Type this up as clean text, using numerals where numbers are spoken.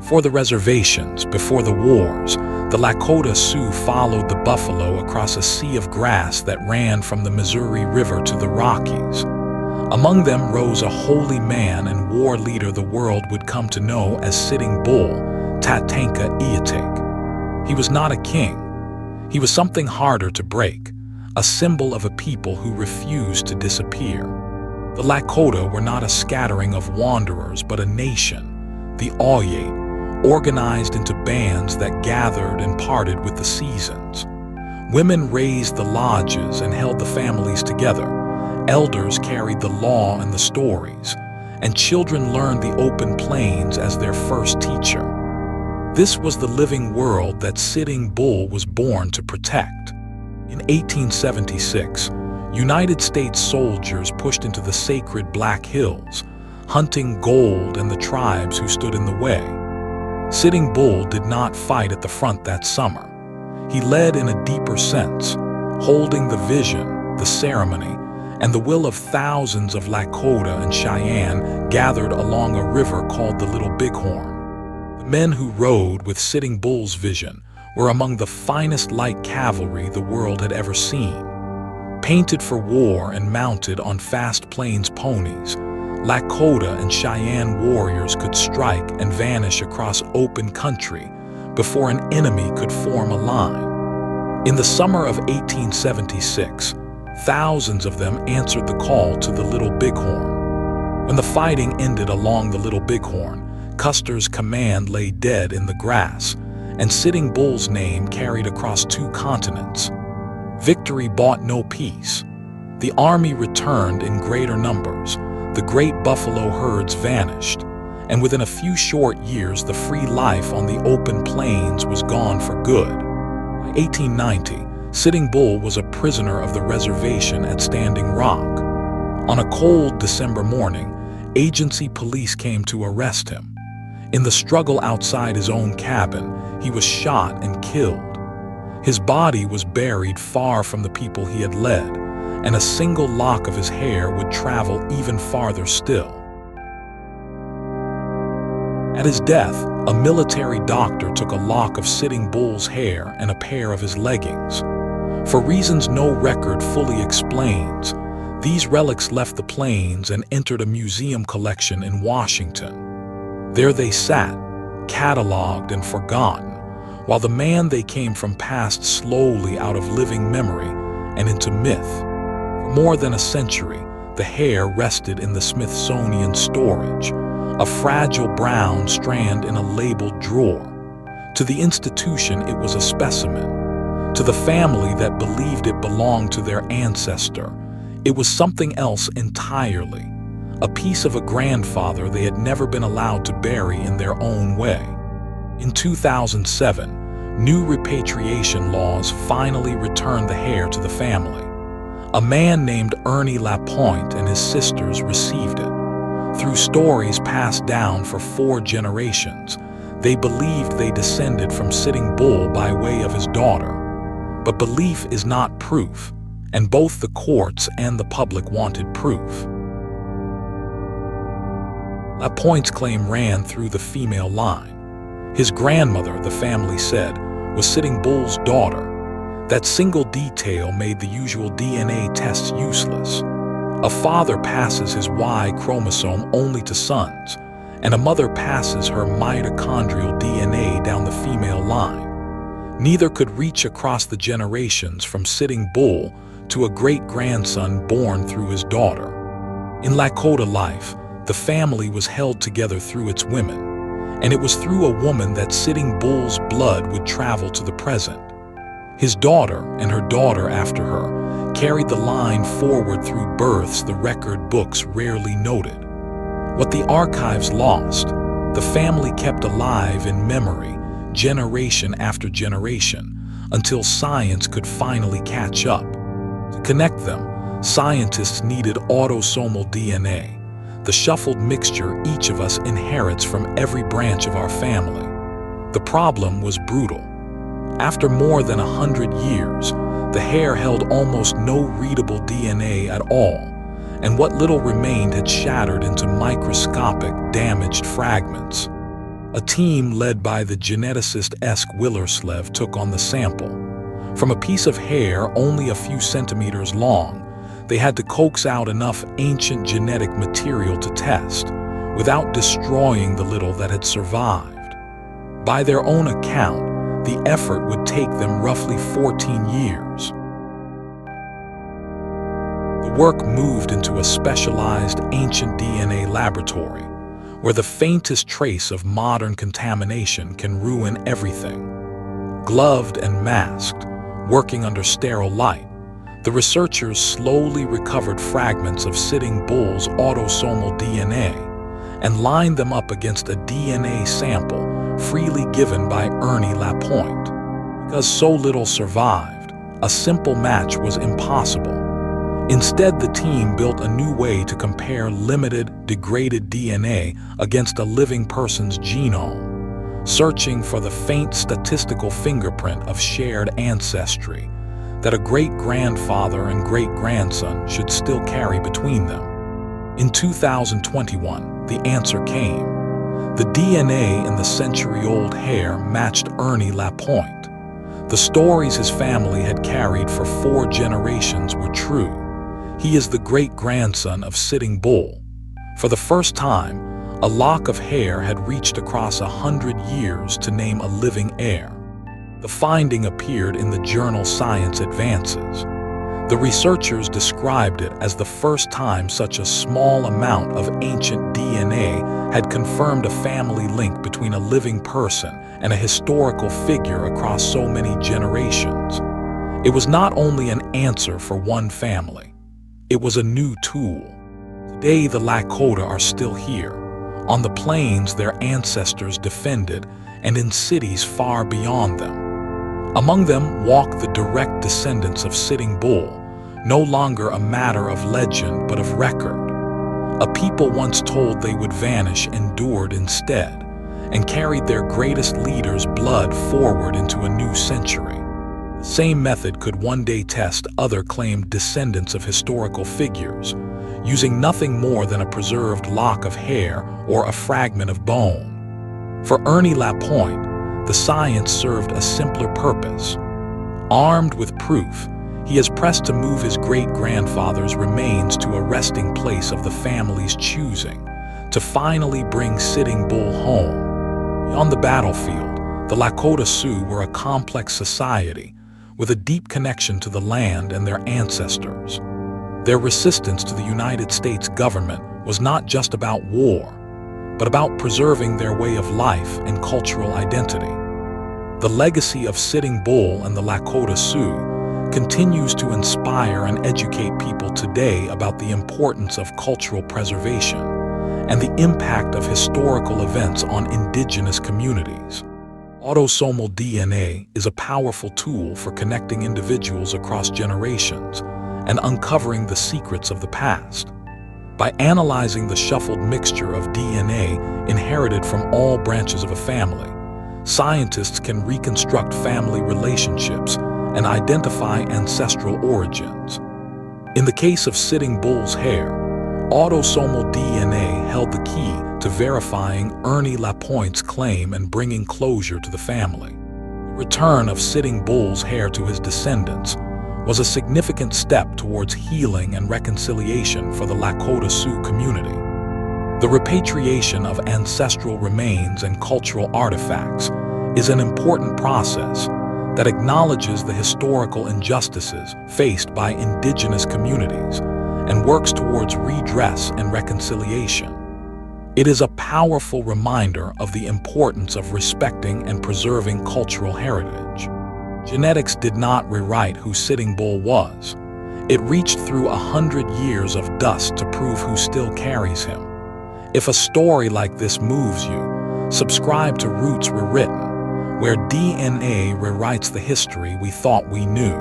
For the reservations, before the wars, the Lakota Sioux followed the buffalo across a sea of grass that ran from the Missouri River to the Rockies. Among them rose a holy man and war leader the world would come to know as Sitting Bull, Tatanka Iyotake. He was not a king. He was something harder to break, a symbol of a people who refused to disappear. The Lakota were not a scattering of wanderers, but a nation, the Iyotake, organized into bands that gathered and parted with the seasons. Women raised the lodges and held the families together. Elders carried the law and the stories, and children learned the open plains as their first teacher. This was the living world that Sitting Bull was born to protect. In 1876, United States soldiers pushed into the sacred Black Hills, hunting gold and the tribes who stood in the way. Sitting Bull did not fight at the front that summer. He led in a deeper sense, holding the vision, the ceremony, and the will of thousands of Lakota and Cheyenne gathered along a river called the Little Bighorn. The men who rode with Sitting Bull's vision were among the finest light cavalry the world had ever seen. Painted for war and mounted on fast plains ponies, Lakota and Cheyenne warriors could strike and vanish across open country before an enemy could form a line. In the summer of 1876, thousands of them answered the call to the Little Bighorn. When the fighting ended along the Little Bighorn, Custer's command lay dead in the grass, and Sitting Bull's name carried across 2 continents. Victory bought no peace. The army returned in greater numbers. The great buffalo herds vanished, and within a few short years the free life on the open plains was gone for good. By 1890, Sitting Bull was a prisoner of the reservation at Standing Rock. On a cold December morning, agency police came to arrest him. In the struggle outside his own cabin, he was shot and killed. His body was buried far from the people he had led, and a single lock of his hair would travel even farther still. At his death, a military doctor took a lock of Sitting Bull's hair and a pair of his leggings. For reasons no record fully explains, these relics left the plains and entered a museum collection in Washington. There they sat, cataloged and forgotten, while the man they came from passed slowly out of living memory and into myth. For more than a century, the hair rested in the Smithsonian storage, a fragile brown strand in a labeled drawer. To the institution, it was a specimen. To the family that believed it belonged to their ancestor, it was something else entirely, a piece of a grandfather they had never been allowed to bury in their own way. In 2007, new repatriation laws finally returned the hair to the family. A man named Ernie Lapointe and his sisters received it. Through stories passed down for 4 generations, they believed they descended from Sitting Bull by way of his daughter. But belief is not proof, and both the courts and the public wanted proof. Lapointe's claim ran through the female line. His grandmother, the family said, was Sitting Bull's daughter. That single detail made the usual DNA tests useless. A father passes his Y chromosome only to sons, and a mother passes her mitochondrial DNA down the female line. Neither could reach across the generations from Sitting Bull to a great-grandson born through his daughter. In Lakota life, the family was held together through its women, and it was through a woman that Sitting Bull's blood would travel to the present. His daughter and her daughter after her carried the line forward through births the record books rarely noted. What the archives lost, the family kept alive in memory, generation after generation, until science could finally catch up. To connect them, scientists needed autosomal DNA, the shuffled mixture each of us inherits from every branch of our family. The problem was brutal. After more than 100 years, the hair held almost no readable DNA at all, and what little remained had shattered into microscopic, damaged fragments. A team led by the geneticist Willerslev took on the sample. From a piece of hair only a few centimeters long, they had to coax out enough ancient genetic material to test, without destroying the little that had survived. By their own account, the effort would take them roughly 14 years. The work moved into a specialized ancient DNA laboratory, where the faintest trace of modern contamination can ruin everything. Gloved and masked, working under sterile light, the researchers slowly recovered fragments of Sitting Bull's autosomal DNA and lined them up against a DNA sample freely given by Ernie Lapointe. Because so little survived, a simple match was impossible. Instead, the team built a new way to compare limited, degraded DNA against a living person's genome, searching for the faint statistical fingerprint of shared ancestry that a great-grandfather and great-grandson should still carry between them. In 2021, the answer came. The DNA in the century-old hair matched Ernie Lapointe. The stories his family had carried for 4 generations were true. He is the great-grandson of Sitting Bull. For the first time, a lock of hair had reached across 100 years to name a living heir. The finding appeared in the journal Science Advances. The researchers described it as the first time such a small amount of ancient DNA had confirmed a family link between a living person and a historical figure across so many generations. It was not only an answer for one family. It was a new tool. Today, the Lakota are still here, on the plains their ancestors defended and in cities far beyond them. Among them walk the direct descendants of Sitting Bull, no longer a matter of legend but of record. A people once told they would vanish endured instead, and carried their greatest leaders' blood forward into a new century. The same method could one day test other claimed descendants of historical figures, using nothing more than a preserved lock of hair or a fragment of bone. For Ernie Lapointe, the science served a simpler purpose. Armed with proof, he has pressed to move his great-grandfather's remains to a resting place of the family's choosing, to finally bring Sitting Bull home. Beyond the battlefield, the Lakota Sioux were a complex society, with a deep connection to the land and their ancestors. Their resistance to the United States government was not just about war, but about preserving their way of life and cultural identity. The legacy of Sitting Bull and the Lakota Sioux continues to inspire and educate people today about the importance of cultural preservation and the impact of historical events on indigenous communities. Autosomal DNA is a powerful tool for connecting individuals across generations and uncovering the secrets of the past. By analyzing the shuffled mixture of DNA inherited from all branches of a family, scientists can reconstruct family relationships and identify ancestral origins. In the case of Sitting Bull's hair, autosomal DNA held the key to verifying Ernie Lapointe's claim and bringing closure to the family. The return of Sitting Bull's hair to his descendants was a significant step towards healing and reconciliation for the Lakota Sioux community. The repatriation of ancestral remains and cultural artifacts is an important process that acknowledges the historical injustices faced by indigenous communities and works towards redress and reconciliation. It is a powerful reminder of the importance of respecting and preserving cultural heritage. Genetics did not rewrite who Sitting Bull was. It reached through 100 years of dust to prove who still carries him. If a story like this moves you, subscribe to Rewritten, where DNA rewrites the history we thought we knew.